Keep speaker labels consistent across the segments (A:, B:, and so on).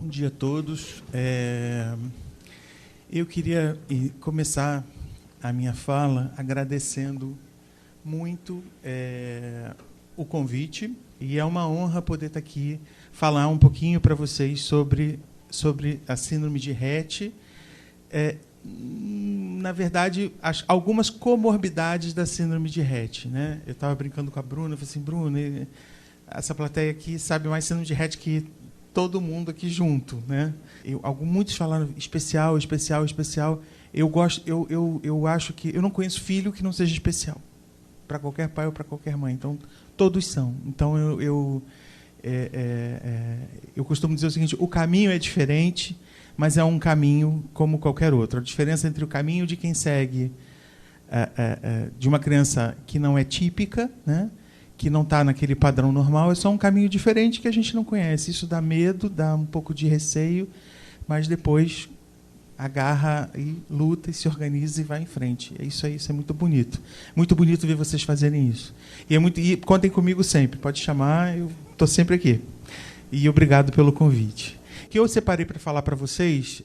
A: Bom dia a todos. Eu queria começar a minha fala agradecendo muito o convite, e é uma honra poder estar aqui falar um pouquinho para vocês sobre a síndrome de Rett. Na verdade, algumas comorbidades da síndrome de Rett, né? Eu estava brincando com a Bruna, eu falei assim, Bruna, essa plateia aqui sabe mais síndrome de Rett que todo mundo aqui junto, né? Muitos falaram especial. Eu acho que eu não conheço filho que não seja especial para qualquer pai ou para qualquer mãe. Então todos são. Então eu costumo dizer o seguinte: o caminho é diferente, mas é um caminho como qualquer outro. A diferença entre o caminho de quem segue de uma criança que não é típica, né, que não está naquele padrão normal, é só um caminho diferente que a gente não conhece. Isso dá medo, dá um pouco de receio, mas depois agarra e luta e se organiza e vai em frente. É isso aí, isso é muito bonito. Muito bonito ver vocês fazerem isso. E contem comigo sempre, pode chamar, eu estou sempre aqui. E obrigado pelo convite. O que eu separei para falar para vocês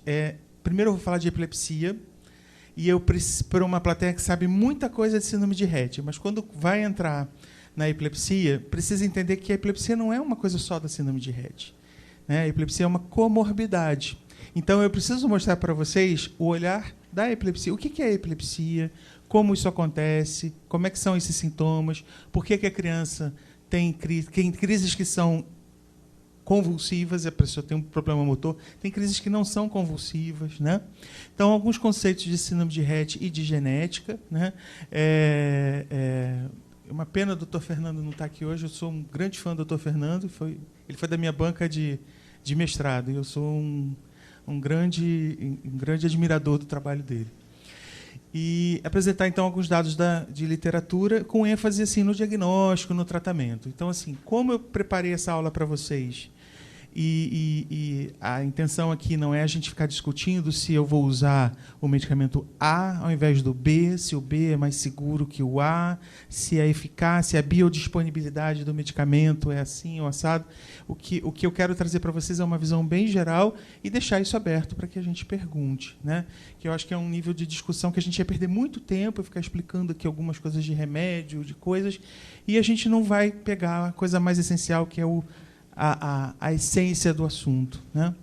A: primeiro eu vou falar de epilepsia, e para uma plateia que sabe muita coisa de síndrome de Rett, mas quando vai entrar na epilepsia, precisa entender que a epilepsia não é uma coisa só da síndrome de Rett, né? A epilepsia é uma comorbidade. Então, eu preciso mostrar para vocês o olhar da epilepsia. O que é a epilepsia? Como isso acontece? Como é que são esses sintomas? Por que a criança tem crises que são convulsivas, a pessoa tem um problema motor, tem crises que não são convulsivas, né? Então, alguns conceitos de síndrome de Rett e de genética, né? Uma pena o Dr. Fernando não estar aqui hoje. Eu sou um grande fã do Dr. Fernando. Ele foi da minha banca de mestrado. E eu sou um grande admirador do trabalho dele. E apresentar, então, alguns dados de literatura com ênfase assim, no diagnóstico, no tratamento. Então, assim, como eu preparei essa aula para vocês, e a intenção aqui não é a gente ficar discutindo se eu vou usar o medicamento A ao invés do B, se o B é mais seguro que o A, se a eficácia, a biodisponibilidade do medicamento é assim ou assado. O que eu quero trazer para vocês é uma visão bem geral e deixar isso aberto para que a gente pergunte, né? Que eu acho que é um nível de discussão que a gente ia perder muito tempo e ficar explicando aqui algumas coisas de remédio, de coisas, e a gente não vai pegar a coisa mais essencial, que é a essência do assunto, né?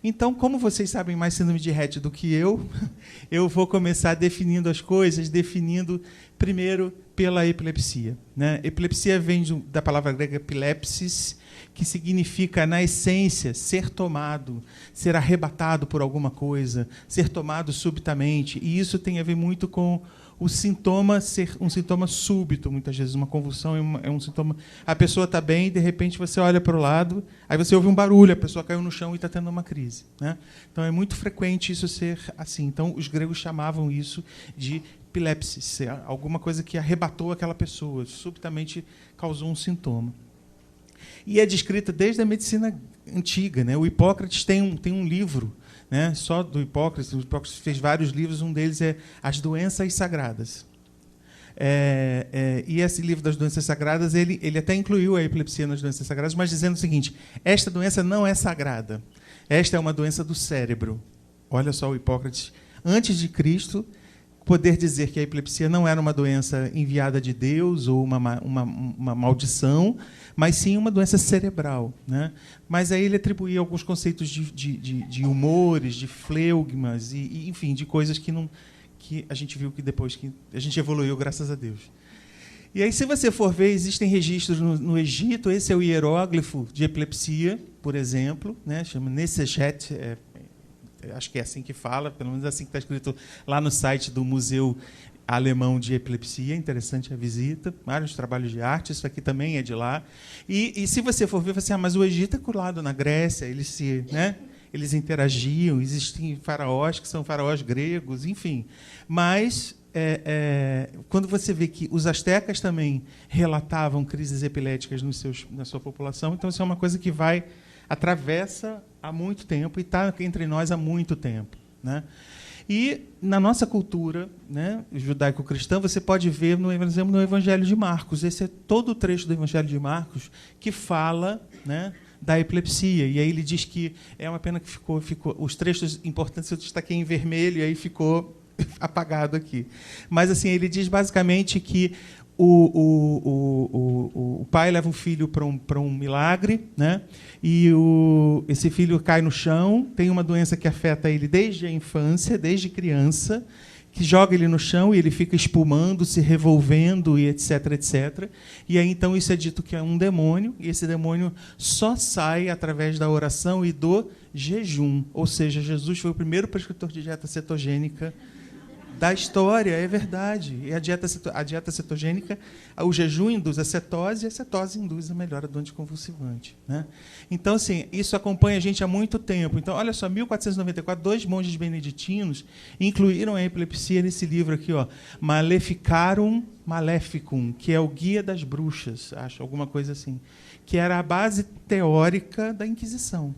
A: Então, como vocês sabem mais síndrome de Rett do que eu vou começar definindo as coisas, definindo primeiro pela epilepsia, né? Epilepsia vem da palavra grega epilepsis, que significa, na essência, ser tomado, ser arrebatado por alguma coisa, ser tomado subitamente. E isso tem a ver muito com o sintoma ser um sintoma súbito, muitas vezes. Uma convulsão é um sintoma. A pessoa está bem e, de repente, você olha para o lado, aí você ouve um barulho, a pessoa caiu no chão e está tendo uma crise, né? Então, é muito frequente isso ser assim. Então, os gregos chamavam isso de epilepsis, alguma coisa que arrebatou aquela pessoa, subitamente causou um sintoma. E é descrita desde a medicina antiga, né? O Hipócrates tem um livro, né, só do Hipócrates. O Hipócrates fez vários livros, um deles é As Doenças Sagradas. E esse livro das doenças sagradas, ele até incluiu a epilepsia nas doenças sagradas, mas dizendo o seguinte: esta doença não é sagrada, esta é uma doença do cérebro. Olha só, o Hipócrates, antes de Cristo, poder dizer que a epilepsia não era uma doença enviada de Deus ou uma maldição, mas sim uma doença cerebral, né? Mas aí ele atribuía alguns conceitos de humores, de fleugmas, enfim, de coisas que a gente viu que depois que a gente evoluiu, graças a Deus. E aí, se você for ver, existem registros no Egito. Esse é o hieróglifo de epilepsia, por exemplo, né? Chama Neseshet, acho que é assim que fala, pelo menos é assim que está escrito lá no site do Museu Alemão de Epilepsia. Interessante a visita, vários trabalhos de arte, isso aqui também é de lá. E se você for ver, você mas o Egito é colado na Grécia, eles interagiam, existem faraós que são faraós gregos, enfim. Mas quando você vê que os astecas também relatavam crises epiléticas na sua população, então isso é uma coisa que atravessa há muito tempo e está entre nós há muito tempo, né? E na nossa cultura, né, judaico-cristã, você pode ver, por exemplo, no Evangelho de Marcos. Esse é todo o trecho do Evangelho de Marcos que fala, né, da epilepsia. E aí ele diz que é uma pena que ficou os trechos importantes eu destaquei em vermelho e aí ficou apagado aqui. Mas assim, ele diz basicamente que o pai leva um filho para um milagre, né? E esse filho cai no chão, tem uma doença que afeta ele desde a infância, desde criança, que joga ele no chão e ele fica espumando, se revolvendo, e etc, etc. E aí, então, isso é dito que é um demônio, e esse demônio só sai através da oração e do jejum. Ou seja, Jesus foi o primeiro prescritor de dieta cetogênica da história, é verdade. E a dieta cetogênica, o jejum induz a cetose, e a cetose induz a melhora do anticonvulsivante, né? Então, assim, isso acompanha a gente há muito tempo. Então, olha só, 1494, 2 monges beneditinos incluíram a epilepsia nesse livro aqui, ó, Maleficarum Maleficum, que é o Guia das Bruxas, acho, alguma coisa assim, que era a base teórica da Inquisição.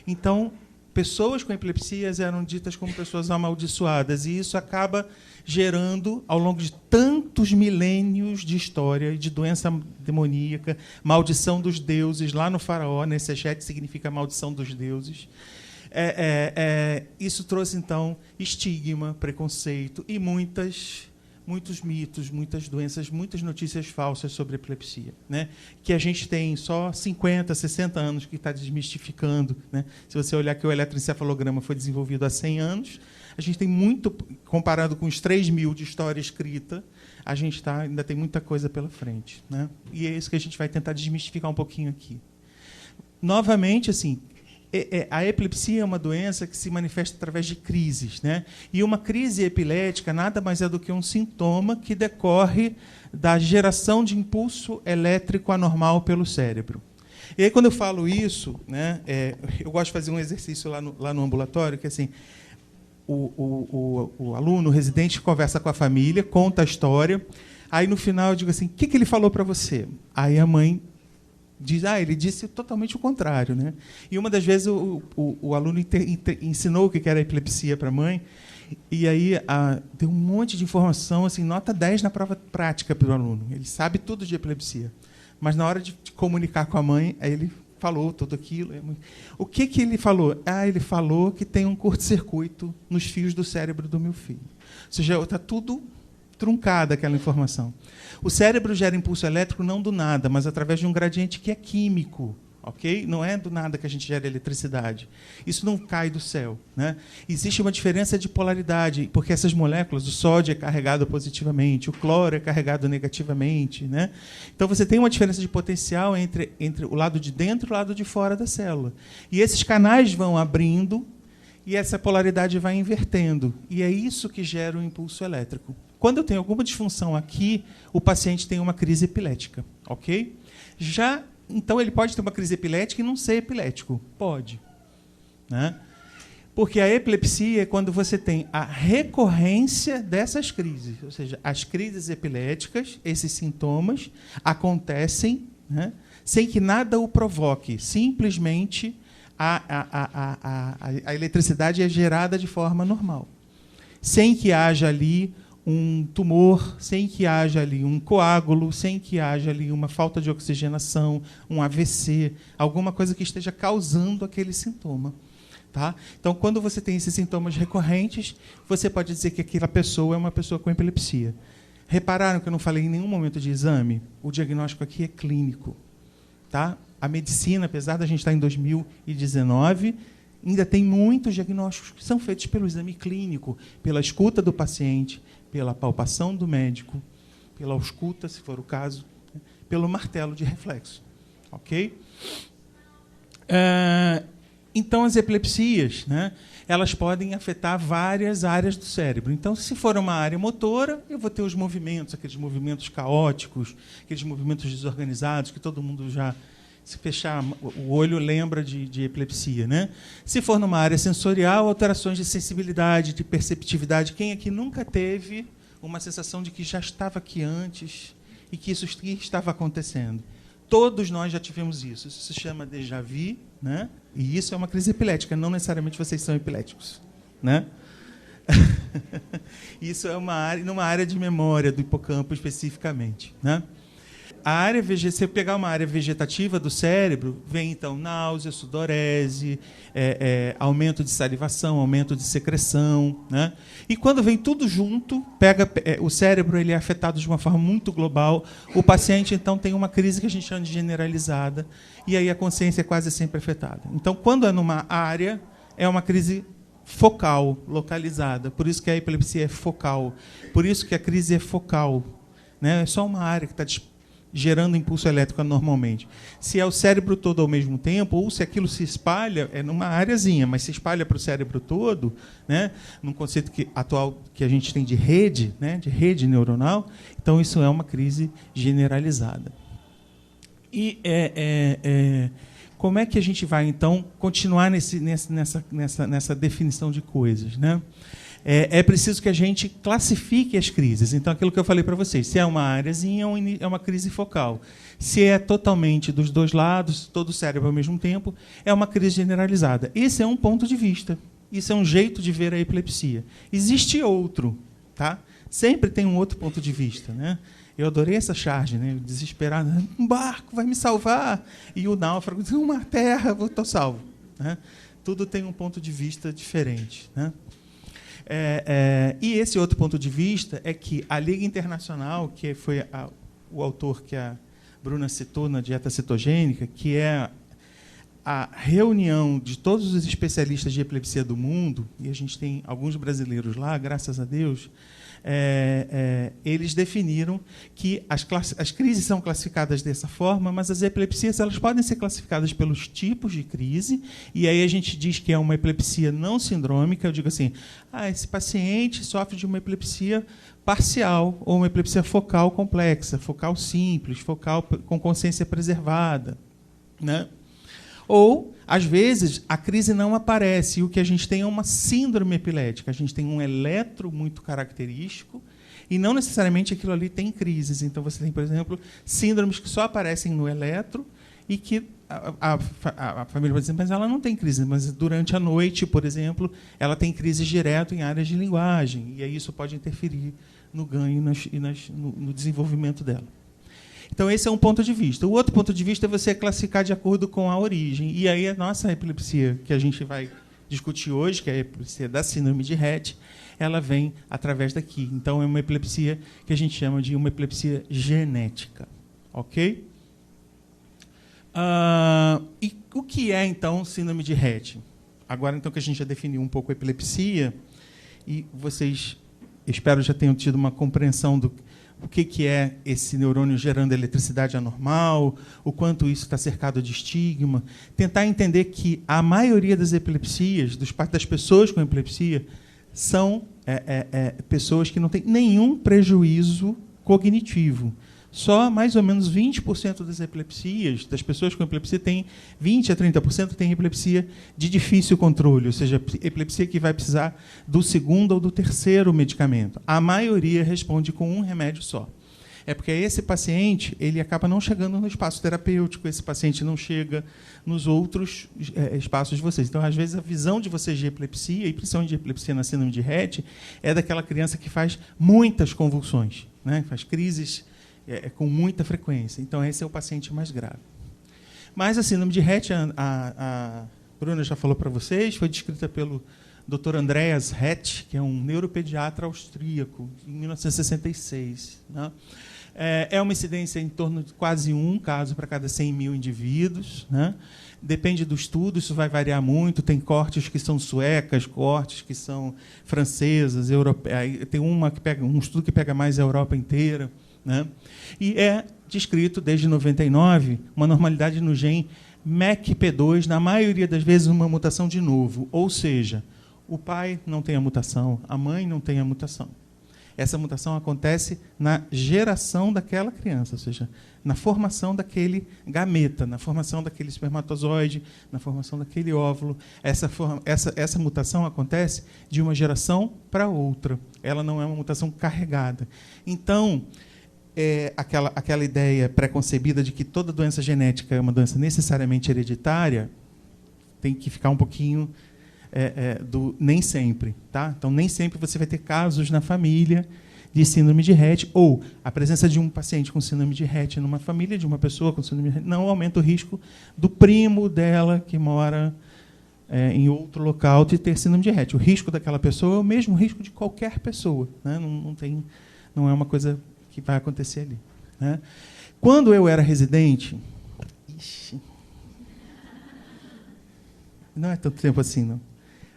A: Então, pessoas com epilepsias eram ditas como pessoas amaldiçoadas, e isso acaba gerando, ao longo de tantos milênios de história e de doença demoníaca, maldição dos deuses, lá no faraó, nesse Seshet significa maldição dos deuses. Isso trouxe, então, estigma, preconceito e muitos mitos, muitas doenças, muitas notícias falsas sobre epilepsia, né? Que a gente tem só 50, 60 anos que está desmistificando, né? Se você olhar que o eletroencefalograma foi desenvolvido há 100 anos, a gente tem muito, comparado com os 3.000 de história escrita, a gente ainda tem muita coisa pela frente, né? E é isso que a gente vai tentar desmistificar um pouquinho aqui. Novamente, assim, a epilepsia é uma doença que se manifesta através de crises, né? E uma crise epilética nada mais é do que um sintoma que decorre da geração de impulso elétrico anormal pelo cérebro. E aí, quando eu falo isso, né, eu gosto de fazer um exercício lá no ambulatório, que assim, o aluno, o residente, conversa com a família, conta a história, aí no final eu digo assim, o que ele falou para você? Aí a mãe diz, ele disse totalmente o contrário, né? E uma das vezes o aluno ensinou o que era epilepsia para a mãe, e aí deu um monte de informação, assim, nota 10 na prova prática para o aluno. Ele sabe tudo de epilepsia, mas na hora de comunicar com a mãe, aí ele falou tudo aquilo. O que ele falou? Ele falou que tem um curto-circuito nos fios do cérebro do meu filho. Ou seja, está tudo truncada aquela informação. O cérebro gera impulso elétrico não do nada, mas através de um gradiente que é químico, ok? Não é do nada que a gente gera eletricidade. Isso não cai do céu, né? Existe uma diferença de polaridade, porque essas moléculas, o sódio é carregado positivamente, o cloro é carregado negativamente, né? Então você tem uma diferença de potencial entre o lado de dentro e o lado de fora da célula. E esses canais vão abrindo e essa polaridade vai invertendo. E é isso que gera o impulso elétrico. Quando eu tenho alguma disfunção aqui, o paciente tem uma crise epilética, ok? Então, ele pode ter uma crise epilética e não ser epilético. Pode, né? Porque a epilepsia é quando você tem a recorrência dessas crises. Ou seja, as crises epiléticas, esses sintomas, acontecem, né, sem que nada o provoque. Simplesmente a eletricidade é gerada de forma normal. Sem que haja ali um tumor, sem que haja ali um coágulo, sem que haja ali uma falta de oxigenação, um AVC, alguma coisa que esteja causando aquele sintoma. Tá? Então, quando você tem esses sintomas recorrentes, você pode dizer que aquela pessoa é uma pessoa com epilepsia. Repararam que eu não falei em nenhum momento de exame? O diagnóstico aqui é clínico. Tá? A medicina, apesar da gente estar em 2019, ainda tem muitos diagnósticos que são feitos pelo exame clínico, pela escuta do paciente, pela palpação do médico, pela ausculta, se for o caso, pelo martelo de reflexo. Ok? Então, as epilepsias, né, elas podem afetar várias áreas do cérebro. Então, se for uma área motora, eu vou ter os movimentos, aqueles movimentos caóticos, aqueles movimentos desorganizados, que todo mundo já, se fechar o olho, lembra de epilepsia, né? Se for numa área sensorial, alterações de sensibilidade, de perceptividade. Quem aqui nunca teve uma sensação de que já estava aqui antes e que isso estava acontecendo? Todos nós já tivemos isso. Isso se chama déjà vu, né? E isso é uma crise epilética. Não necessariamente vocês são epiléticos, né? Isso é numa área de memória do hipocampo especificamente, né? se você pegar uma área vegetativa do cérebro, vem então náusea, sudorese, aumento de salivação, aumento de secreção, né? E quando vem tudo junto, o cérebro ele é afetado de uma forma muito global, o paciente então tem uma crise que a gente chama de generalizada, e aí a consciência é quase sempre afetada. Então, quando é numa área, é uma crise focal, localizada, por isso que a epilepsia é focal, por isso que a crise é focal, né? É só uma área que está gerando impulso elétrico normalmente. Se é o cérebro todo ao mesmo tempo, ou se aquilo se espalha, é numa áreazinha, mas se espalha para o cérebro todo, né, num conceito atual que a gente tem de rede, né, de rede neuronal, então isso é uma crise generalizada. E como é que a gente vai, então, continuar nessa definição de coisas, né? É preciso que a gente classifique as crises. Então, aquilo que eu falei para vocês, se é uma áreazinha, é uma crise focal. Se é totalmente dos dois lados, todo o cérebro ao mesmo tempo, é uma crise generalizada. Esse é um ponto de vista. Isso é um jeito de ver a epilepsia. Existe outro, tá? Sempre tem um outro ponto de vista, né? Eu adorei essa charge, né? Desesperado, um barco vai me salvar, e o náufrago, uma terra, estou salvo, né? Tudo tem um ponto de vista diferente, né? E esse outro ponto de vista é que a Liga Internacional, que foi o autor que a Bruna citou na dieta cetogênica, que é a reunião de todos os especialistas de epilepsia do mundo, e a gente tem alguns brasileiros lá, graças a Deus, eles definiram que as crises são classificadas dessa forma, mas as epilepsias elas podem ser classificadas pelos tipos de crise, e aí a gente diz que é uma epilepsia não sindrômica. Eu digo assim, esse paciente sofre de uma epilepsia parcial ou uma epilepsia focal complexa, focal simples, focal com consciência preservada, né? Ou, às vezes, a crise não aparece e o que a gente tem é uma síndrome epilética. A gente tem um eletro muito característico e não necessariamente aquilo ali tem crises. Então, você tem, por exemplo, síndromes que só aparecem no eletro e que a família vai dizer, mas ela não tem crise. Mas, durante a noite, por exemplo, ela tem crises direto em áreas de linguagem. E aí isso pode interferir no ganho e no desenvolvimento dela. Então, esse é um ponto de vista. O outro ponto de vista é você classificar de acordo com a origem. E aí, a nossa epilepsia, que a gente vai discutir hoje, que é a epilepsia da síndrome de Rett, ela vem através daqui. Então, é uma epilepsia que a gente chama de uma epilepsia genética. Ok? E o que é, então, síndrome de Rett? Agora, então, que a gente já definiu um pouco a epilepsia, e vocês, espero, já tenham tido uma compreensão do o que é esse neurônio gerando eletricidade anormal, o quanto isso está cercado de estigma, tentar entender que a maioria das epilepsias, das pessoas com epilepsia, são pessoas que não têm nenhum prejuízo cognitivo. Só mais ou menos 20% das epilepsias, das pessoas com epilepsia, tem 20% a 30% tem epilepsia de difícil controle, ou seja, epilepsia que vai precisar do segundo ou do terceiro medicamento. A maioria responde com um remédio só. É porque esse paciente ele acaba não chegando no espaço terapêutico, esse paciente não chega nos outros espaços de vocês. Então, às vezes, a visão de vocês de epilepsia, e principalmente de epilepsia na síndrome de Rett, é daquela criança que faz muitas convulsões, né? Faz crises com muita frequência. Então, esse é o paciente mais grave. Mas a síndrome de Rett, a Bruna já falou para vocês, foi descrita pelo Dr. Andreas Rett, que é um neuropediatra austríaco, em 1966. Né? É uma incidência em torno de quase um caso para cada 100 mil indivíduos. Né? Depende do estudo, isso vai variar muito. Tem cortes que são suecas, cortes que são francesas, europeias. Tem um estudo que pega mais a Europa inteira. Né? E é descrito, desde 99, uma normalidade no gene MECP2, na maioria das vezes uma mutação de novo. Ou seja, o pai não tem a mutação, a mãe não tem a mutação. Essa mutação acontece na geração daquela criança, ou seja, na formação daquele gameta, na formação daquele espermatozoide, na formação daquele óvulo. Essa mutação acontece de uma geração para outra. Ela não é uma mutação carregada. Então, aquela ideia preconcebida de que toda doença genética é uma doença necessariamente hereditária tem que ficar um pouquinho do nem sempre. Tá? Então, nem sempre você vai ter casos na família de síndrome de Rett, ou a presença de um paciente com síndrome de Rett numa família de uma pessoa com síndrome de Rett não aumenta o risco do primo dela que mora em outro local de ter síndrome de Rett. O risco daquela pessoa é o mesmo risco de qualquer pessoa, né? Não é uma coisa que vai acontecer ali, né? Quando eu era residente, não é tanto tempo assim, não.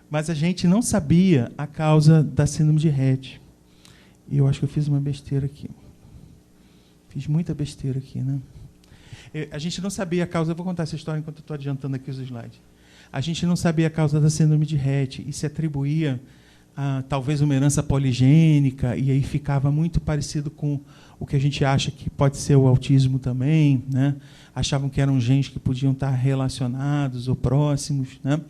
A: Mas a gente não sabia a causa da síndrome de Rett. E eu acho que eu fiz uma besteira aqui. Fiz muita besteira aqui, né? A gente não sabia a causa. Eu vou contar essa história enquanto eu estou adiantando aqui os slides. A gente não sabia a causa da síndrome de Rett e se atribuía a talvez uma herança poligênica, e aí ficava muito parecido com o que a gente acha que pode ser o autismo também, né? Achavam que eram genes que podiam estar relacionados ou próximos, né?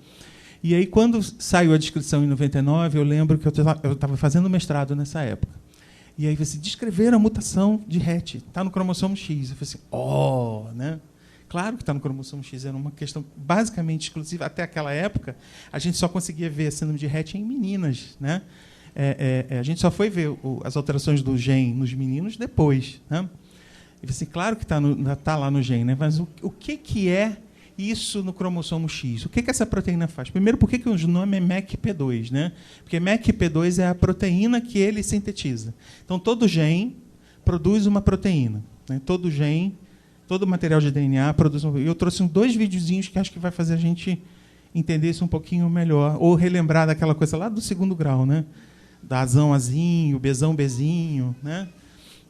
A: E aí, quando saiu a descrição em 99, eu lembro que eu estava fazendo mestrado nessa época. E aí você descreveram a mutação de Rett, está no cromossomo X. Eu falei assim, né? Claro que está no cromossomo X, era uma questão basicamente exclusiva. Até aquela época, a gente só conseguia ver a síndrome de Rett em meninas, né? A gente só foi ver as alterações do gene nos meninos depois, né? E assim, claro que está lá no gene, né? Mas o que é isso no cromossomo X? O que essa proteína faz? Primeiro, por que o nome é MECP2, né? Porque MECP2 é a proteína que ele sintetiza. Então, todo gene produz uma proteína, né? Todo gene, todo material de DNA produz uma... Eu trouxe 2 videozinhos que acho que vai fazer a gente entender isso um pouquinho melhor, ou relembrar daquela coisa lá do 2º grau, né? Da azão azinho, bezão bezinho, né?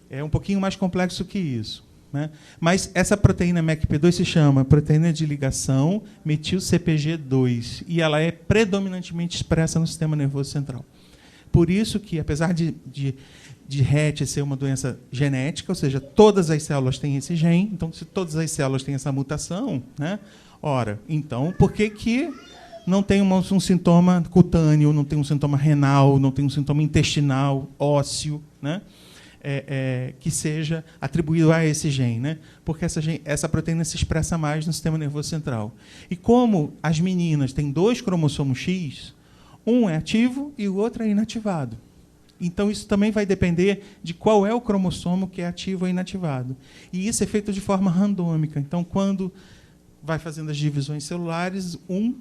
A: É um pouquinho mais complexo que isso, né? Mas essa proteína MECP2 se chama proteína de ligação metil-CpG2, e ela é predominantemente expressa no sistema nervoso central. Por isso que, apesar de Rett ser uma doença genética, ou seja, todas as células têm esse gene, então, se todas as células têm essa mutação, né? Ora, então, por que não tem um sintoma cutâneo, não tem um sintoma renal, não tem um sintoma intestinal, ósseo, né? Que seja atribuído a esse gene, né? Porque essa proteína se expressa mais no sistema nervoso central. E como as meninas têm 2 cromossomos X, um é ativo e o outro é inativado. Então, isso também vai depender de qual é o cromossomo que é ativo ou inativado. E isso é feito de forma randômica. Então, quando vai fazendo as divisões celulares,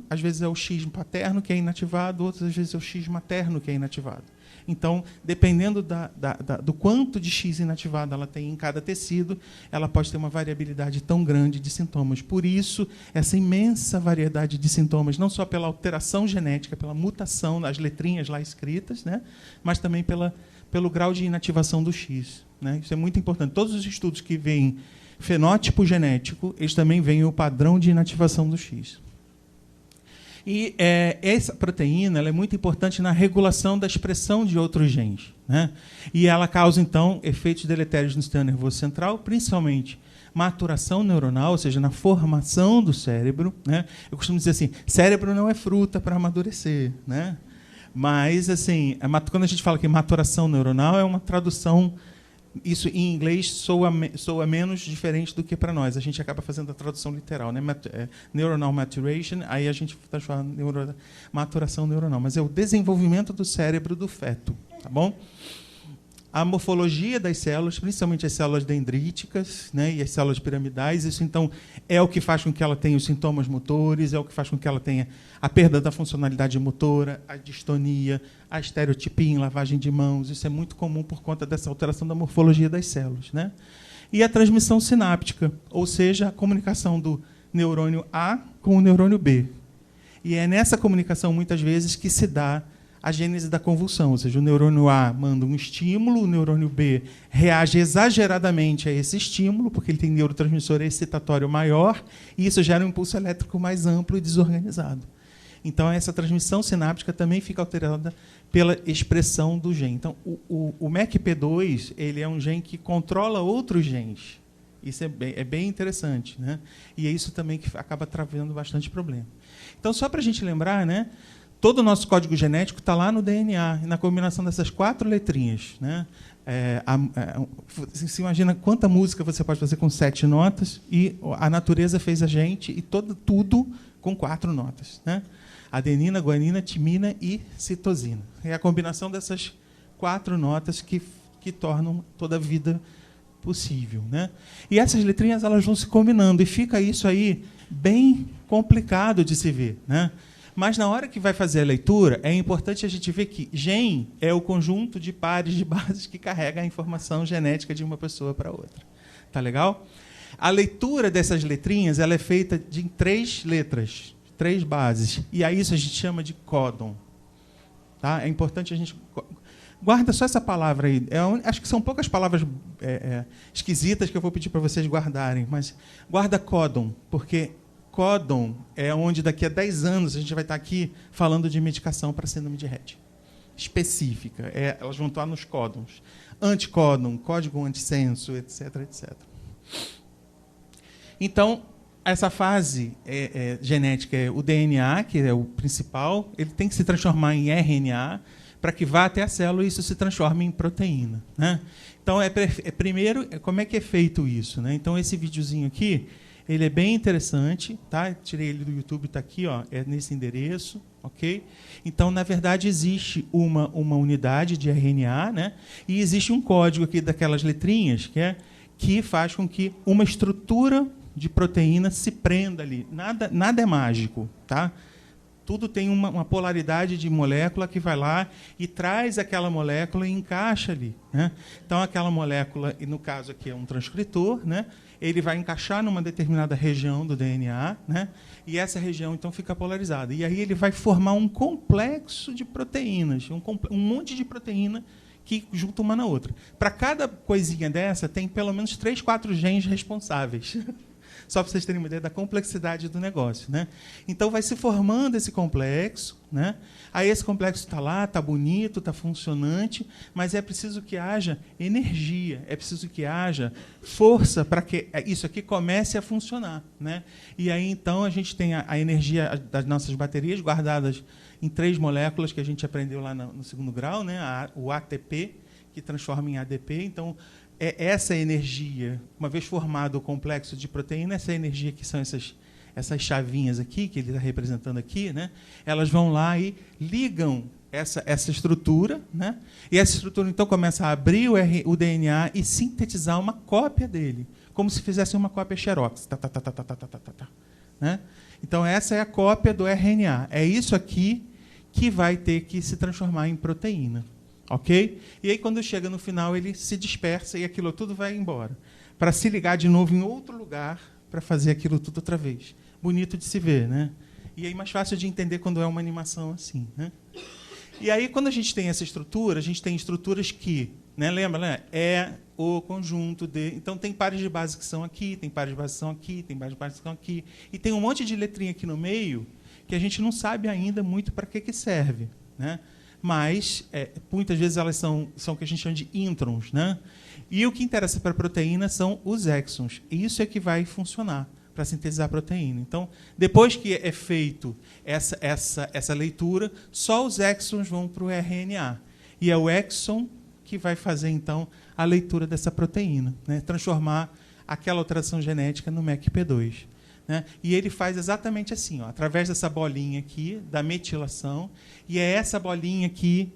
A: às vezes é o X paterno que é inativado, outras às vezes é o X materno que é inativado. Então, dependendo do quanto de X inativado ela tem em cada tecido, ela pode ter uma variabilidade tão grande de sintomas. Por isso, essa imensa variedade de sintomas, não só pela alteração genética, pela mutação nas letrinhas lá escritas, né, mas também pelo grau de inativação do X, né? Isso é muito importante. Todos os estudos que veem fenótipo genético, eles também veem o padrão de inativação do X. E essa proteína ela é muito importante na regulação da expressão de outros genes, né? E ela causa, então, efeitos deletérios no sistema nervoso central, principalmente maturação neuronal, ou seja, na formação do cérebro, né? Eu costumo dizer assim, cérebro não é fruta para amadurecer, né? Mas, assim, quando a gente fala que maturação neuronal é uma tradução... Isso, em inglês, soa menos diferente do que para nós. A gente acaba fazendo a tradução literal, né? Neuronal maturation, aí a gente transforma maturação neuronal. Mas é o desenvolvimento do cérebro do feto, tá bom? A morfologia das células, principalmente as células dendríticas, né, e as células piramidais, isso, então, é o que faz com que ela tenha os sintomas motores, é o que faz com que ela tenha a perda da funcionalidade motora, a distonia, a estereotipia em lavagem de mãos. Isso é muito comum por conta dessa alteração da morfologia das células, né? E a transmissão sináptica, ou seja, a comunicação do neurônio A com o neurônio B. E é nessa comunicação, muitas vezes, que se dá a gênese da convulsão, ou seja, o neurônio A manda um estímulo, o neurônio B reage exageradamente a esse estímulo, porque ele tem neurotransmissor excitatório maior, e isso gera um impulso elétrico mais amplo e desorganizado. Então, essa transmissão sináptica também fica alterada pela expressão do gene. Então, o MECP2 ele é um gene que controla outros genes. Isso é bem interessante, né? E é isso também que acaba trazendo bastante problema. Então, só para a gente lembrar, né? Todo o nosso código genético está lá no DNA, e na combinação dessas 4 letrinhas, né? Você imagina quanta música você pode fazer com 7 notas, e a natureza fez a gente, e tudo com 4 notas, né? Adenina, guanina, timina e citosina. É a combinação dessas 4 notas que que tornam toda a vida possível, né? E essas letrinhas elas vão se combinando e fica isso aí bem complicado de se ver, né? Mas na hora que vai fazer a leitura, é importante a gente ver que gen é o conjunto de pares de bases que carrega a informação genética de uma pessoa para outra. Tá legal? A leitura dessas letrinhas ela é feita de 3 letras, 3 bases. E a isso a gente chama de códon. Tá? É importante a gente... Guarda só essa palavra aí. Acho que são poucas palavras esquisitas que eu vou pedir para vocês guardarem, mas guarda códon, porque códon é onde daqui a 10 anos a gente vai estar aqui falando de medicação para síndrome de Rett. Específica. Elas vão estar nos códons. Anticódon, código antissenso, etc, etc. Então, essa fase genética é o DNA, que é o principal, ele tem que se transformar em RNA, para que vá até a célula e isso se transforme em proteína, né? Então, primeiro, como é que é feito isso, né? Então, esse videozinho aqui, ele é bem interessante, tá? Tirei ele do YouTube, está aqui, ó, é nesse endereço, ok? Então, na verdade, existe uma unidade de RNA, né? E existe um código aqui daquelas letrinhas que faz com que uma estrutura de proteína se prenda ali. Nada é mágico, tá? Tudo tem uma polaridade de molécula que vai lá e traz aquela molécula e encaixa ali, né? Então, aquela molécula, e no caso aqui é um transcritor, né? Ele vai encaixar numa determinada região do DNA, né? E essa região, então, fica polarizada. E aí ele vai formar um complexo de proteínas, um monte de proteína que junta uma na outra. Para cada coisinha dessa, tem pelo menos 3, 4 genes responsáveis. Só para vocês terem uma ideia da complexidade do negócio, né? Então, vai se formando esse complexo, né? Aí esse complexo está lá, está bonito, está funcionante, mas é preciso que haja energia, é preciso que haja força para que isso aqui comece a funcionar, né? E aí, então, a gente tem a energia das nossas baterias guardadas em 3 moléculas que a gente aprendeu lá no 2º grau, né? O ATP, que transforma em ADP. Então, essa energia, uma vez formado o complexo de proteína, essa energia que são essas chavinhas aqui, que ele está representando aqui, né? Elas vão lá e ligam essa estrutura, né? E essa estrutura, então, começa a abrir o DNA e sintetizar uma cópia dele, como se fizesse uma cópia xerox. Né? Então, essa é a cópia do RNA. É isso aqui que vai ter que se transformar em proteína. Ok? E aí, quando chega no final, ele se dispersa e aquilo tudo vai embora, para se ligar de novo em outro lugar para fazer aquilo tudo outra vez. Bonito de se ver, né? E aí, mais fácil de entender quando é uma animação assim, né? E aí, quando a gente tem essa estrutura, a gente tem estruturas que, né, lembra, né? É o conjunto de... Então, tem pares de base que são aqui, tem pares de base que são aqui, tem pares de base que são aqui, e tem um monte de letrinha aqui no meio que a gente não sabe ainda muito para que serve, né? Mas, muitas vezes, elas são o que a gente chama de introns, né? E o que interessa para a proteína são os exons. E isso é que vai funcionar para sintetizar a proteína. Então, depois que é feito essa leitura, só os exons vão para o RNA. E é o exon que vai fazer, então, a leitura dessa proteína, né? Transformar aquela alteração genética no MECP2. Né? E ele faz exatamente assim, ó, através dessa bolinha aqui, da metilação, e é essa bolinha aqui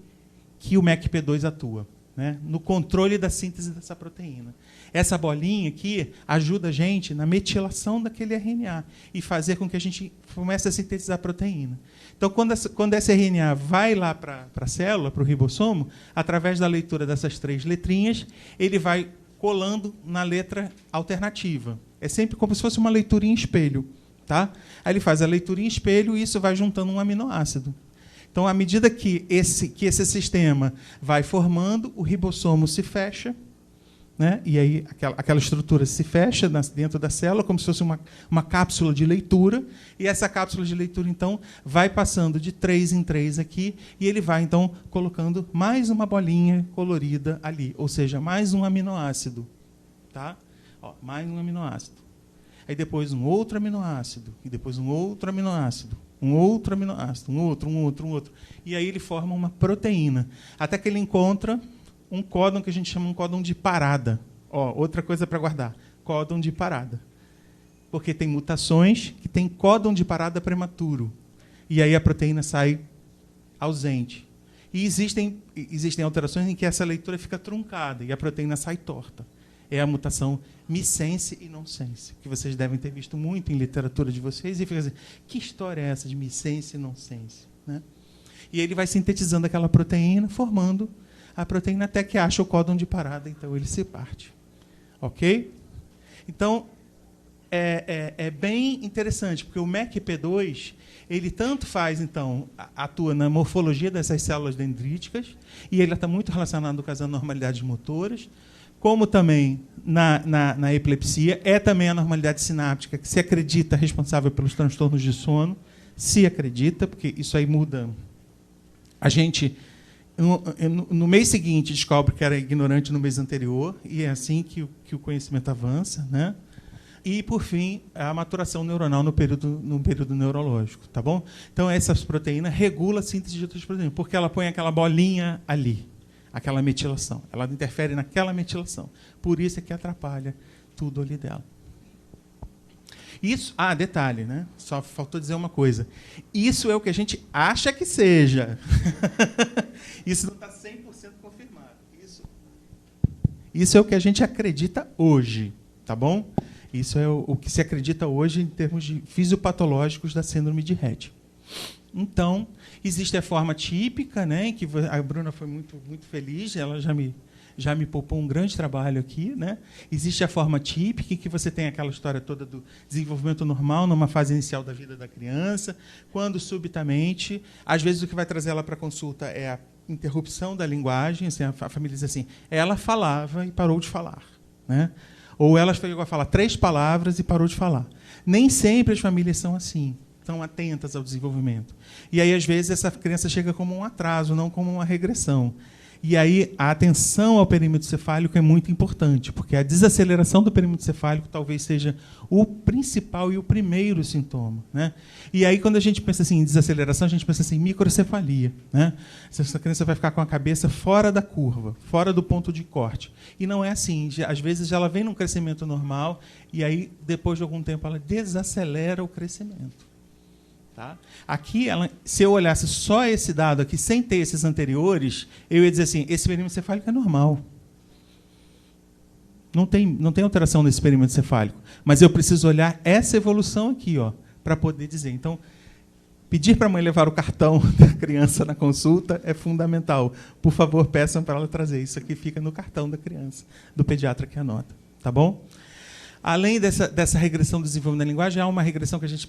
A: que o MECP2 atua, né? No controle da síntese dessa proteína. Essa bolinha aqui ajuda a gente na metilação daquele RNA e fazer com que a gente comece a sintetizar a proteína. Então, quando esse RNA vai lá para a célula, para o ribossomo, através da leitura dessas 3 letrinhas, ele vai colando na letra alternativa. É sempre como se fosse uma leitura em espelho, tá? Aí ele faz a leitura em espelho e isso vai juntando um aminoácido. Então, à medida que esse sistema vai formando, o ribossomo se fecha, né? E aí aquela estrutura se fecha dentro da célula, como se fosse uma cápsula de leitura, e essa cápsula de leitura, então, vai passando de 3 em 3 aqui, e ele vai, então, colocando mais uma bolinha colorida ali, ou seja, mais um aminoácido. Tá? Ó, mais um aminoácido. Aí depois um outro aminoácido, e depois um outro aminoácido, um outro aminoácido, um outro. E aí ele forma uma proteína, até que ele encontra um códon que a gente chama um códon de parada. Ó, outra coisa para guardar, códon de parada. Porque tem mutações que têm códon de parada prematuro. E aí a proteína sai ausente. E existem alterações em que essa leitura fica truncada e a proteína sai torta. É a mutação missense e nonsense, que vocês devem ter visto muito em literatura de vocês, e fica assim, que história é essa de missense e nonsense? Né? E ele vai sintetizando aquela proteína, formando a proteína até que acha o códon de parada, então ele se parte. Ok? Então, é bem interessante, porque o MECP2, ele tanto faz, então, atua na morfologia dessas células dendríticas, e ele está muito relacionado com as anormalidades motoras, como também na epilepsia, é também a anormalidade sináptica, que se acredita responsável pelos transtornos de sono, se acredita, porque isso aí muda. A gente, no mês seguinte, descobre que era ignorante no mês anterior, e é assim que o conhecimento avança, né? E, por fim, a maturação neuronal no período neurológico, tá bom? Então, essa proteína regula a síntese de outras proteínas, porque ela põe aquela bolinha ali, aquela metilação. Ela interfere naquela metilação. Por isso é que atrapalha tudo ali dela. Isso, detalhe, né? Só faltou dizer uma coisa. Isso é o que a gente acha que seja. Isso não está 100% confirmado. Isso é o que a gente acredita hoje, tá bom? Isso é o que se acredita hoje em termos de fisiopatológicos da síndrome de Rett. Então, existe a forma típica, né, que a Bruna foi muito, muito feliz, ela já me poupou um grande trabalho aqui. Né? Existe a forma típica, em que você tem aquela história toda do desenvolvimento normal numa fase inicial da vida da criança, quando, subitamente, às vezes o que vai trazer ela para a consulta é a interrupção da linguagem, assim, a família diz assim, ela falava e parou de falar. Né? Ou ela chegou a falar 3 palavras e parou de falar. Nem sempre as famílias são assim, estão atentas ao desenvolvimento. E aí, às vezes, essa criança chega como um atraso, não como uma regressão. E aí, a atenção ao perímetro cefálico é muito importante, porque a desaceleração do perímetro cefálico talvez seja o principal e o primeiro sintoma. Né? E aí, quando a gente pensa assim, em desaceleração, a gente pensa assim, em microcefalia. Né? Essa criança vai ficar com a cabeça fora da curva, fora do ponto de corte. E não é assim. Às vezes, ela vem num crescimento normal, e aí, depois de algum tempo, ela desacelera o crescimento. Tá? Aqui, se eu olhasse só esse dado aqui, sem ter esses anteriores, eu ia dizer assim, esse perímetro cefálico é normal. Não tem alteração nesse perímetro cefálico. Mas eu preciso olhar essa evolução aqui, para poder dizer. Então, pedir para a mãe levar o cartão da criança na consulta é fundamental. Por favor, peçam para ela trazer. Isso aqui fica no cartão da criança, do pediatra que anota. Tá bom? Além dessa regressão do desenvolvimento da linguagem, há uma regressão que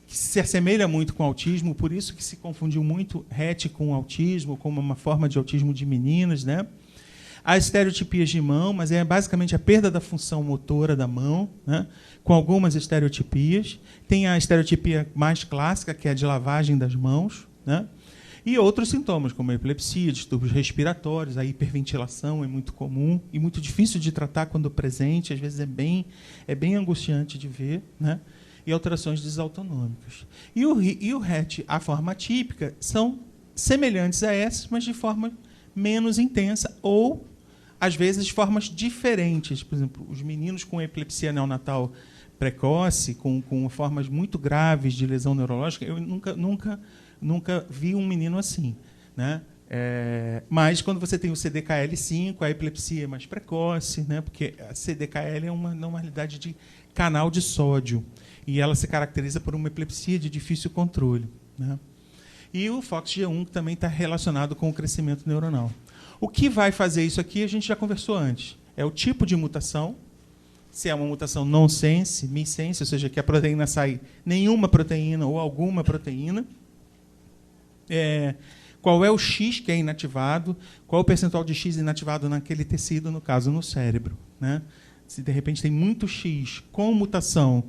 A: se assemelha muito com o autismo, por isso que se confundiu muito Rett com o autismo, como uma forma de autismo de meninas. Né? Há estereotipias de mão, mas é basicamente a perda da função motora da mão, né? Com algumas estereotipias. Tem a estereotipia mais clássica, que é a de lavagem das mãos. Né? E outros sintomas, como a epilepsia, distúrbios respiratórios, a hiperventilação é muito comum e muito difícil de tratar quando presente, às vezes é bem angustiante de ver, né? E alterações desautonômicas. E o Rett, a forma típica, são semelhantes a essas, mas de forma menos intensa ou, às vezes, de formas diferentes. Por exemplo, os meninos com epilepsia neonatal precoce, com formas muito graves de lesão neurológica, eu nunca vi um menino assim. Né? Mas, quando você tem o CDKL5, a epilepsia é mais precoce, né? Porque a CDKL é uma normalidade de canal de sódio. E ela se caracteriza por uma epilepsia de difícil controle. Né? E o FOXG1 que também está relacionado com o crescimento neuronal. O que vai fazer isso aqui, a gente já conversou antes. É o tipo de mutação, se é uma mutação nonsense, missense, ou seja, que a proteína sai nenhuma proteína ou alguma proteína. Qual é o X que é inativado, qual é o percentual de X inativado naquele tecido, no caso, no cérebro. Né? Se, de repente, tem muito X com mutação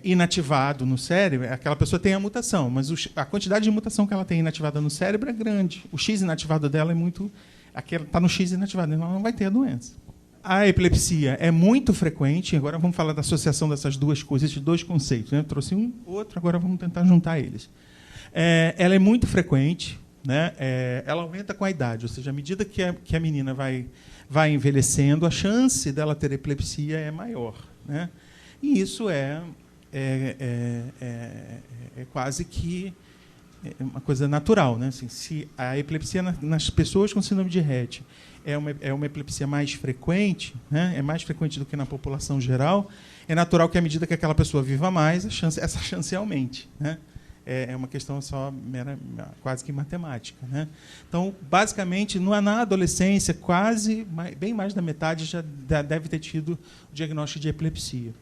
A: inativado no cérebro, aquela pessoa tem a mutação, mas a quantidade de mutação que ela tem inativada no cérebro é grande. O X inativado dela é muito... Está no X inativado, ela não vai ter a doença. A epilepsia é muito frequente, agora vamos falar da associação dessas duas coisas, esses dois conceitos. Né? Eu trouxe um, outro, agora vamos tentar juntar eles. Ela é muito frequente, né? Ela aumenta com a idade, ou seja, à medida que a menina vai envelhecendo, a chance dela ter epilepsia é maior. Né? E isso é quase que uma coisa natural, né? Assim, se a epilepsia nas pessoas com síndrome de Rett é uma epilepsia mais frequente, né? É mais frequente do que na população geral, é natural que, à medida que aquela pessoa viva mais, essa chance aumente, né? É uma questão só quase que matemática, né? Então, basicamente, na adolescência, bem mais da metade já deve ter tido o diagnóstico de epilepsia.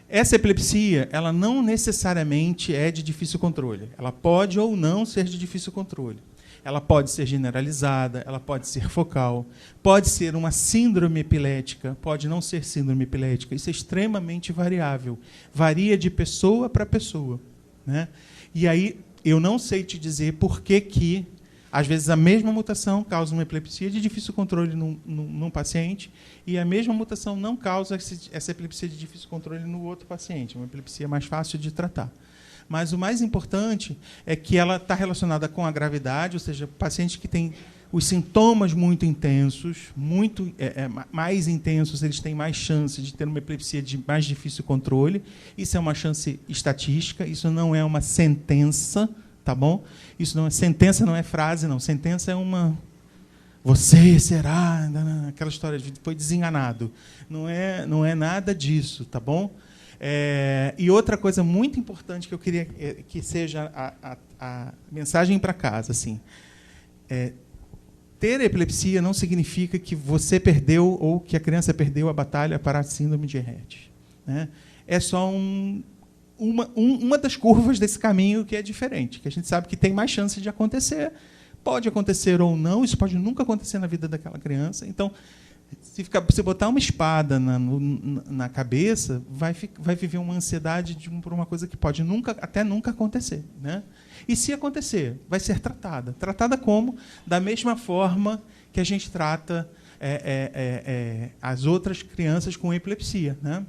A: Essa epilepsia, ela não necessariamente é de difícil controle. Ela pode ou não ser de difícil controle. Ela pode ser generalizada, ela pode ser focal, pode ser uma síndrome epilética, pode não ser síndrome epilética. Isso é extremamente variável. Varia de pessoa para pessoa, né? E aí, eu não sei te dizer por que, às vezes, a mesma mutação causa uma epilepsia de difícil controle num paciente e a mesma mutação não causa essa epilepsia de difícil controle no outro paciente. É uma epilepsia mais fácil de tratar. Mas o mais importante é que ela está relacionada com a gravidade, ou seja, pacientes que têm os sintomas muito intensos, mais intensos, eles têm mais chance de ter uma epilepsia de mais difícil controle. Isso é uma chance estatística, isso não é uma sentença, tá bom? Isso não é sentença, não é frase, não. Sentença é uma você será, aquela história de foi desenganado. Não é nada disso, tá bom? E outra coisa muito importante que eu queria que seja a mensagem para casa, assim, ter epilepsia não significa que você perdeu ou que a criança perdeu a batalha para a síndrome de Rett, né? É só uma das curvas desse caminho que é diferente, que a gente sabe que tem mais chance de acontecer. Pode acontecer ou não, isso pode nunca acontecer na vida daquela criança. Então, se você botar uma espada na cabeça, vai viver uma ansiedade por uma coisa que pode até nunca acontecer, né? E se acontecer, vai ser tratada. Tratada como? Da mesma forma que a gente trata as outras crianças com epilepsia, né?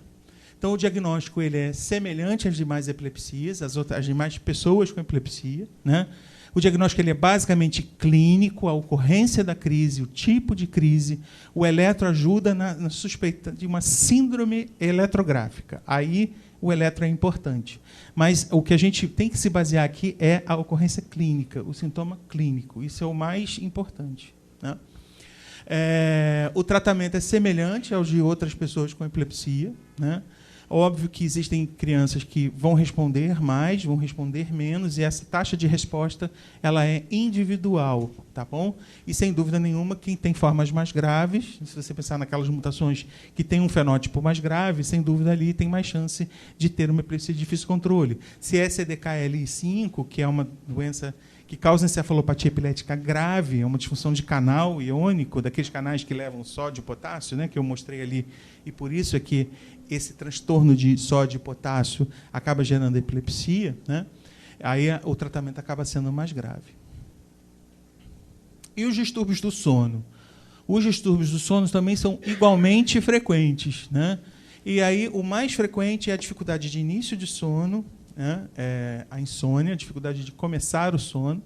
A: Então, o diagnóstico ele é semelhante às demais epilepsias, às demais pessoas com epilepsia, né? O diagnóstico ele é basicamente clínico, a ocorrência da crise, o tipo de crise. O eletro ajuda na suspeita de uma síndrome eletrográfica. Aí o eletro é importante. Mas o que a gente tem que se basear aqui é a ocorrência clínica, o sintoma clínico. Isso é o mais importante, né? O tratamento é semelhante ao de outras pessoas com epilepsia, né? Óbvio que existem crianças que vão responder mais, vão responder menos, e essa taxa de resposta ela é individual, tá bom? E, sem dúvida nenhuma, quem tem formas mais graves, se você pensar naquelas mutações que têm um fenótipo mais grave, sem dúvida ali tem mais chance de ter uma epilepsia de difícil controle. Se é CDKL5, que é uma doença que causa encefalopatia epilética grave, é uma disfunção de canal iônico, daqueles canais que levam sódio e potássio, né, que eu mostrei ali, e por isso é que esse transtorno de sódio e potássio acaba gerando epilepsia, né? Aí o tratamento acaba sendo mais grave. E os distúrbios do sono? Os distúrbios do sono também são igualmente frequentes, né? E aí o mais frequente é a dificuldade de início de sono, né? A insônia, a dificuldade de começar o sono,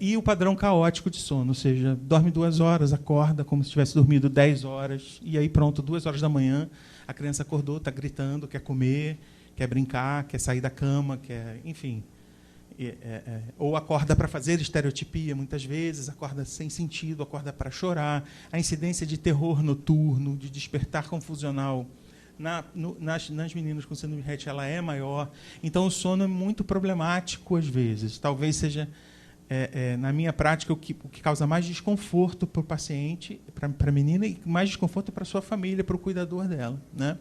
A: e o padrão caótico de sono, ou seja, dorme 2 horas, acorda como se tivesse dormido 10 horas, e aí pronto, 2 horas da manhã, a criança acordou, está gritando, quer comer, quer brincar, quer sair da cama, quer, enfim. Ou acorda para fazer estereotipia, muitas vezes, acorda sem sentido, acorda para chorar. A incidência de terror noturno, de despertar confusional nas meninas com síndrome de Rett ela é maior. Então, o sono é muito problemático às vezes. Talvez seja, na minha prática, o que causa mais desconforto para o paciente, para a menina, e mais desconforto para a sua família, para o cuidador dela, né?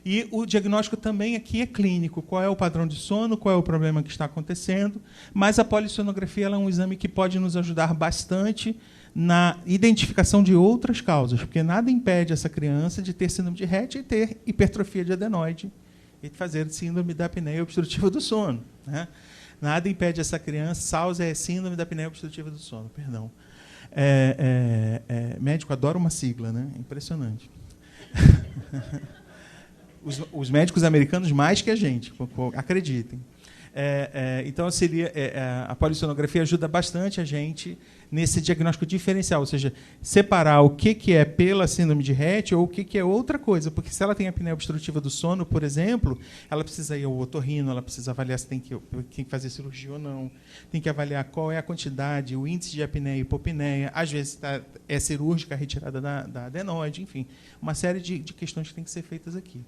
A: E o diagnóstico também aqui é clínico. Qual é o padrão de sono, qual é o problema que está acontecendo. Mas a polissonografia ela é um exame que pode nos ajudar bastante na identificação de outras causas, porque nada impede essa criança de ter síndrome de Rett e ter hipertrofia de adenoide e fazer síndrome da apneia obstrutiva do sono, né? Nada impede essa criança, SAUS é síndrome da apneia obstrutiva do sono, perdão. Médico adora uma sigla, né? Impressionante. Os médicos americanos mais que a gente, acreditem. Então, a polissonografia ajuda bastante a gente nesse diagnóstico diferencial, ou seja, separar o que é pela síndrome de Rett ou o que é outra coisa. Porque se ela tem apneia obstrutiva do sono, por exemplo, ela precisa ir ao otorrino, ela precisa avaliar se tem que fazer cirurgia ou não, tem que avaliar qual é a quantidade, o índice de apneia e hipopneia, às vezes é cirúrgica a retirada da adenoide, enfim, uma série de questões que têm que ser feitas aqui.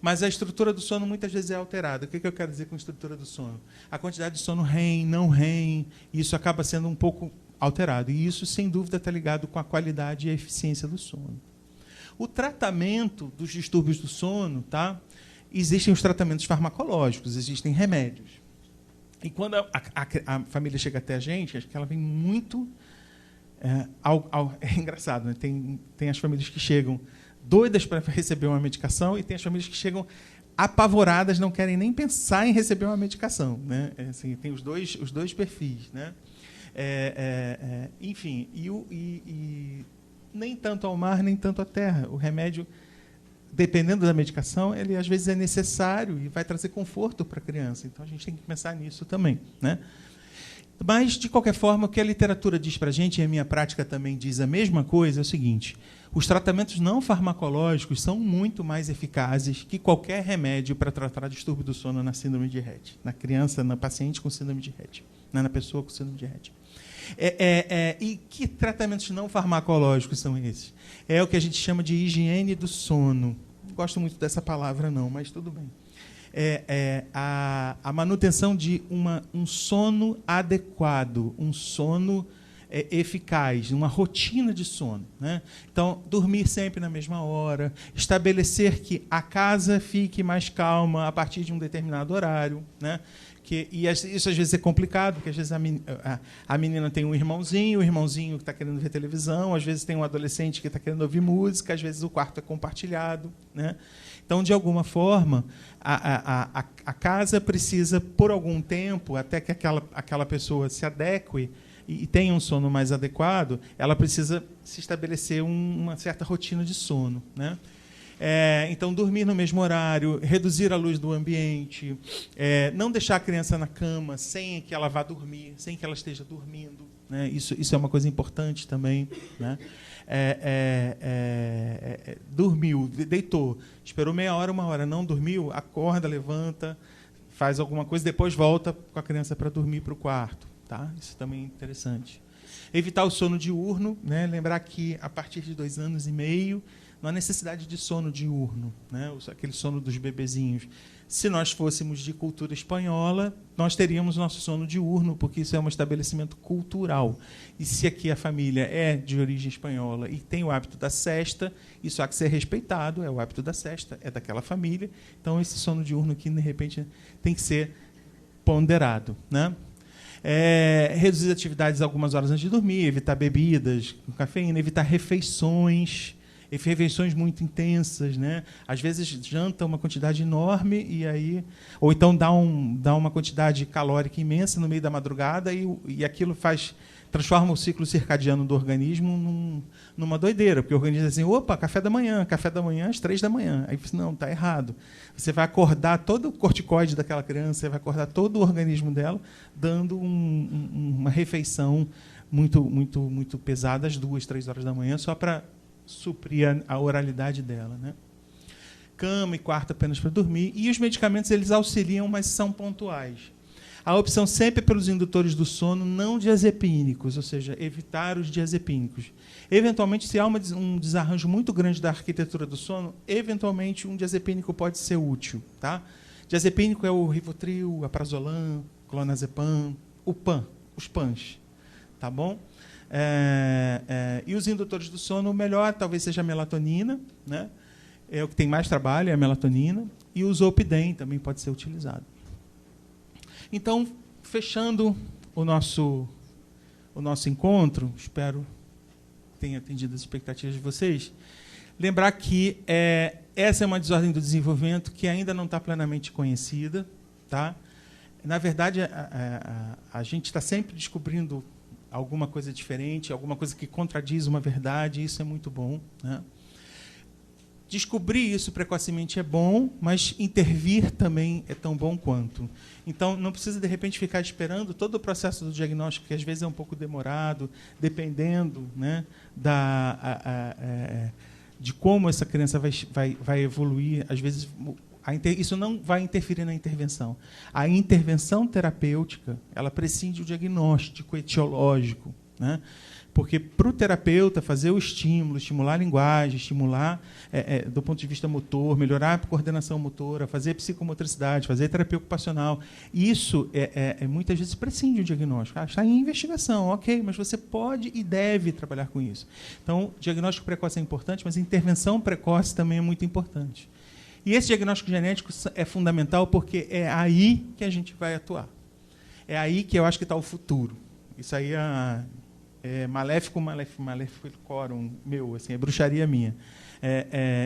A: Mas a estrutura do sono muitas vezes é alterada. O que eu quero dizer com a estrutura do sono? A quantidade de sono REM, não REM, isso acaba sendo um pouco alterado. E isso, sem dúvida, está ligado com a qualidade e a eficiência do sono. O tratamento dos distúrbios do sono, tá? Existem os tratamentos farmacológicos, existem remédios. E quando a família chega até a gente, acho que ela vem muito... É engraçado, né? Tem as famílias que chegam doidas para receber uma medicação e tem as famílias que chegam apavoradas, não querem nem pensar em receber uma medicação, né? Assim, tem os dois perfis, né? Enfim, e nem tanto ao mar, nem tanto à terra. O remédio, dependendo da medicação, ele às vezes é necessário e vai trazer conforto para a criança. Então a gente tem que pensar nisso também, né? Mas, de qualquer forma, o que a literatura diz para a gente, e a minha prática também diz a mesma coisa, é o seguinte: os tratamentos não farmacológicos são muito mais eficazes que qualquer remédio para tratar distúrbio do sono na síndrome de Rett, na criança, na paciente com síndrome de Rett, na pessoa com síndrome de Rett. E que tratamentos não farmacológicos são esses? É o que a gente chama de higiene do sono. Não gosto muito dessa palavra, não, mas tudo bem. A manutenção de um sono adequado, um sono eficaz, uma rotina de sono, né? Então, dormir sempre na mesma hora, estabelecer que a casa fique mais calma a partir de um determinado horário, né? Isso às vezes é complicado, porque às vezes a menina tem um irmãozinho, o irmãozinho que está querendo ver televisão, às vezes tem um adolescente que está querendo ouvir música, às vezes o quarto é compartilhado, né? Então, de alguma forma, a casa precisa, por algum tempo, até que aquela pessoa se adeque e tenha um sono mais adequado, ela precisa se estabelecer uma certa rotina de sono, né? Então, dormir no mesmo horário, reduzir a luz do ambiente, não deixar a criança na cama sem que ela vá dormir, sem que ela esteja dormindo, né? Isso é uma coisa importante também, né? Dormiu, deitou, esperou meia hora, uma hora, não dormiu, acorda, levanta, faz alguma coisa, depois volta com a criança para dormir para o quarto, tá? Isso também é interessante. Evitar o sono diurno, né? Lembrar que a partir de 2 anos e meio não há necessidade de sono diurno, né? Aquele sono dos bebezinhos. Se nós fôssemos de cultura espanhola, nós teríamos nosso sono diurno, porque isso é um estabelecimento cultural. E se aqui a família é de origem espanhola e tem o hábito da sesta, isso há que ser respeitado, é o hábito da sesta, é daquela família. Então, esse sono diurno aqui, de repente, tem que ser ponderado, né? Reduzir atividades algumas horas antes de dormir, evitar bebidas com cafeína, evitar refeições muito intensas, né? Às vezes janta uma quantidade enorme ou então dá uma quantidade calórica imensa no meio da madrugada e aquilo transforma o ciclo circadiano do organismo numa doideira, porque o organismo diz assim: opa, café da manhã às 3 da manhã. Aí você, não, está errado. Você vai acordar todo o corticoide daquela criança, você vai acordar todo o organismo dela, dando uma refeição muito, muito, muito pesada às 2, 3 horas da manhã, só para suprir a oralidade dela, né? Cama e quarto apenas para dormir. E os medicamentos, eles auxiliam, mas são pontuais. A opção sempre é pelos indutores do sono não diazepínicos, ou seja, evitar os diazepínicos. Eventualmente, se há um desarranjo muito grande da arquitetura do sono, eventualmente um diazepínico pode ser útil, tá? Diazepínico é o Rivotril, a Prazolam, Clonazepam, o PAN, os PANs, tá bom? E os indutores do sono, o melhor talvez seja a melatonina, né? É o que tem mais trabalho, é a melatonina, e o Zolpidem também pode ser utilizado. Então, fechando o nosso encontro, espero que tenha atendido as expectativas de vocês, lembrar que essa é uma desordem do desenvolvimento que ainda não está plenamente conhecida, tá? Na verdade, a gente está sempre descobrindo alguma coisa diferente, alguma coisa que contradiz uma verdade, e isso é muito bom, né? descobrir isso precocemente é bom, mas intervir também é tão bom quanto. Então, não precisa, de repente, ficar esperando todo o processo do diagnóstico, que às vezes é um pouco demorado, dependendo, né, de como essa criança vai evoluir. Às vezes, isso não vai interferir na intervenção. A intervenção terapêutica, ela prescinde do diagnóstico etiológico, né? Porque, para o terapeuta, fazer o estímulo, estimular a linguagem, estimular, do ponto de vista motor, melhorar a coordenação motora, fazer psicomotricidade, fazer terapia ocupacional, isso muitas vezes prescinde do diagnóstico. Está em investigação, ok, mas você pode e deve trabalhar com isso. Então, diagnóstico precoce é importante, mas intervenção precoce também é muito importante. E esse diagnóstico genético é fundamental porque é aí que a gente vai atuar. É aí que eu acho que está o futuro. Isso aí é maleficorum meu, assim, é bruxaria minha.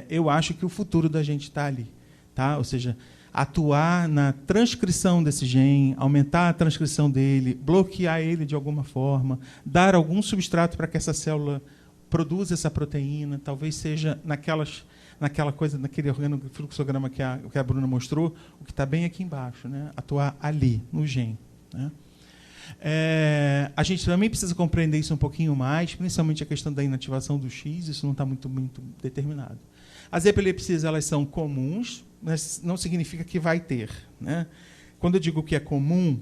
A: Eu acho que o futuro da gente está ali, tá? Ou seja, atuar na transcrição desse gene, aumentar a transcrição dele, bloquear ele de alguma forma, dar algum substrato para que essa célula produza essa proteína, talvez seja naquela coisa, naquele organofluxograma que a Bruna mostrou, o que está bem aqui embaixo, né? Atuar ali, no gene, né? A gente também precisa compreender isso um pouquinho mais, principalmente a questão da inativação do X, isso não está muito determinado. As epilepsias, elas são comuns, mas não significa que vai ter, né? Quando eu digo que é comum,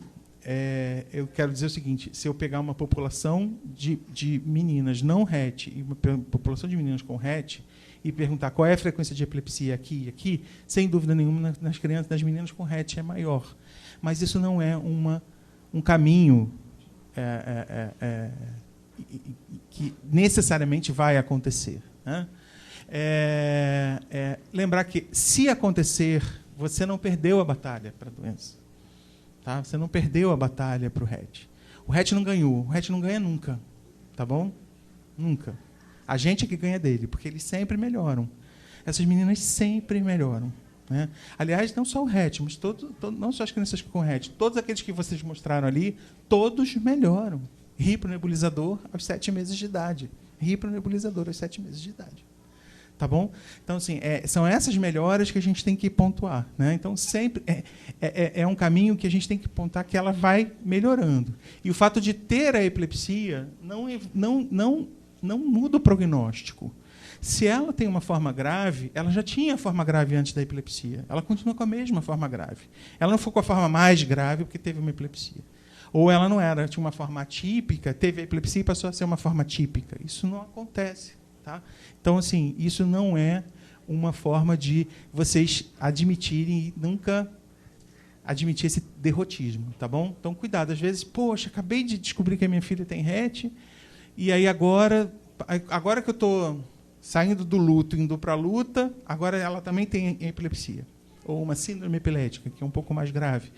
A: eu quero dizer o seguinte: se eu pegar uma população de meninas não RET e uma população de meninas com RET e perguntar qual é a frequência de epilepsia aqui e aqui, sem dúvida nenhuma, nas crianças, nas meninas com RET é maior. Mas isso não é um caminho que necessariamente vai acontecer, né? Lembrar que, se acontecer, você não perdeu a batalha para a doença. Tá? Você não perdeu a batalha para o RET. O RET não ganhou. O RET não ganha nunca. Tá bom? Nunca. A gente é que ganha dele, porque eles sempre melhoram. Essas meninas sempre melhoram, né? Aliás, não só o RET, mas não só as crianças com RET, todos aqueles que vocês mostraram ali, todos melhoram. Ripronebulizador aos 7 meses de idade. Ripronebulizador aos 7 meses de idade. Tá bom? Então, assim, são essas melhoras que a gente tem que pontuar, né? Então, sempre é um caminho que a gente tem que pontuar que ela vai melhorando. E o fato de ter a epilepsia não muda o prognóstico. Se ela tem uma forma grave, ela já tinha a forma grave antes da epilepsia. Ela continua com a mesma forma grave. Ela não foi com a forma mais grave porque teve uma epilepsia. Ou ela não era, tinha uma forma atípica, teve a epilepsia e passou a ser uma forma típica. Isso não acontece. Tá? Então, assim, isso não é uma forma de vocês admitirem e nunca admitir esse derrotismo. Tá bom? Então, cuidado. Às vezes, poxa, acabei de descobrir que a minha filha tem RET, e aí agora que eu estou saindo do luto, indo para a luta, agora ela também tem epilepsia. Ou uma síndrome epilética, que é um pouco mais grave.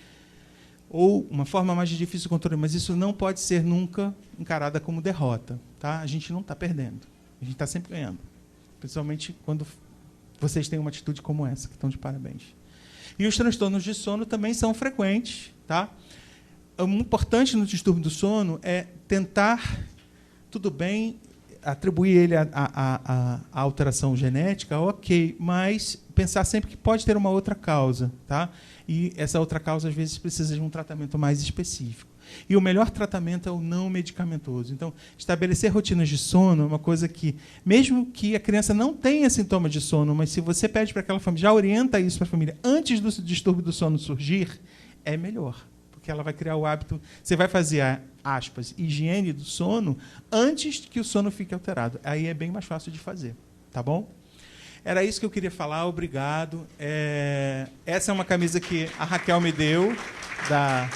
A: Ou uma forma mais difícil de controle. Mas isso não pode ser nunca encarada como derrota. Tá? A gente não está perdendo. A gente está sempre ganhando. Principalmente quando vocês têm uma atitude como essa, que estão de parabéns. E os transtornos de sono também são frequentes. Tá? O importante no distúrbio do sono é tentar, tudo bem, atribuir ele à alteração genética, ok, mas pensar sempre que pode ter uma outra causa. Tá? E essa outra causa, às vezes, precisa de um tratamento mais específico. E o melhor tratamento é o não medicamentoso. Então, estabelecer rotinas de sono é uma coisa que, mesmo que a criança não tenha sintomas de sono, mas se você pede para aquela família, já orienta isso para a família antes do distúrbio do sono surgir, é melhor. Porque ela vai criar o hábito, você vai fazer, aspas, higiene do sono antes que o sono fique alterado. Aí é bem mais fácil de fazer. Tá bom? Era isso que eu queria falar, obrigado. Essa é uma camisa que a Raquel me deu, da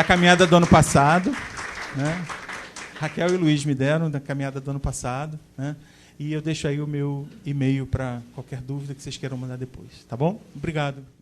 A: caminhada do ano passado, né? Raquel e Luiz me deram da caminhada do ano passado, né? E eu deixo aí o meu e-mail para qualquer dúvida que vocês queiram mandar depois, tá bom? Obrigado.